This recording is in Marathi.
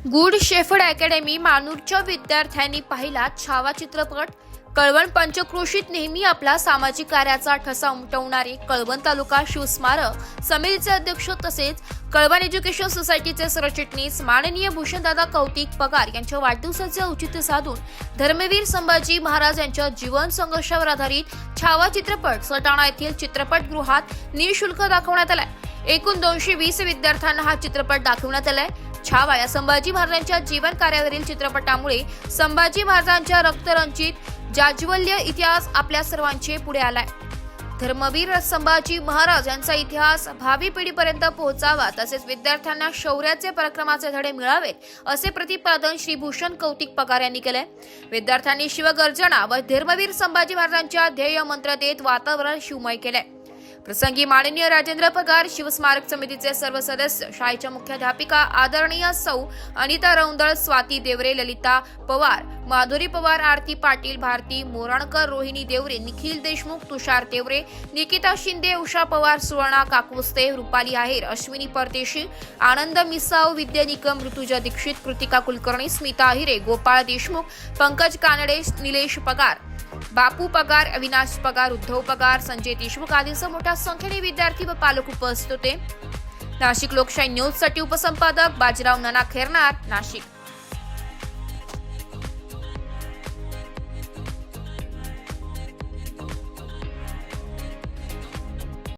गुड शेफर्ड अकॅडमी मानूरच्या विद्यार्थ्यांनी पाहिला छावा चित्रपट। कळवण पंचक्रोशीत नेहमी आपला सामाजिक कार्याचा ठसा उमटवणारे कळवण तालुका शिवस्मारक समितीचे अध्यक्ष तसेच कळवण एज्युकेशन सोसायटीचे सरचिटणीस माननीय भूषणदादा कौतिक पगार यांच्या वाढदिवसाचे औचित्य साधून धर्मवीर संभाजी महाराज यांच्या जीवन संघर्षावर आधारित छावा चित्रपट सटाणा येथील चित्रपटगृहात निःशुल्क दाखवण्यात आलाय। एकूण 220 विद्यार्थ्यांना हा चित्रपट दाखवण्यात आलाय। छावा या संभाजी महाराजांच्या जीवन कार्यावरील चित्रपटामुळे संभाजी महाराजांच्या रक्तरंजित जाज्वल्य इतिहास आपल्या सर्वांचे पुढे आलाय। धर्मवीर संभाजी महाराज यांचा इतिहास भावी पिढीपर्यंत पोहोचावा तसेच विद्यार्थ्यांना शौर्याचे पराक्रमाचे धडे मिळावेत असे प्रतिपादन श्री भूषण कौतिक पगार यांनी केले। विद्यार्थ्यांनी शिवगर्जना व धर्मवीर संभाजी महाराजांच्या ध्येय मंत्र देत वातावरण शिवमय केले। प्रसंगी माननीय राजेंद्र पगार, शिवस्मारक समितीचे सर्व सदस्य, शाळेच्या मुख्याध्यापिका आदरणीय सौ अनिता रौंदळ, स्वाती देवरे, ललिता पवार, माधुरी पवार, आरती पाटील, भारती मोराणकर, रोहिणी देवरे, निखिल देशमुख, तुषार देवरे, निकिता शिंदे, उषा पवार, सुवर्णा काकुस्ते, रुपाली आहेर, अश्विनी परदेशी, आनंद मिसाव, विद्या निकम, ऋतुजा दीक्षित, कृतिका कुलकर्णी, स्मिता अहिरे, गोपाळ देशमुख, पंकज कानडे, निलेश पगार, बापू पगार, अविनाश पगार, उद्धव पगार, संजय देशमुख आदींसह मोठ्या संख्येने विद्यार्थी व पालक उपस्थित होते। नाशिक लोकशाही न्यूज साठी उपसंपादक बाजीराव नाना खैरनार, नाशिक।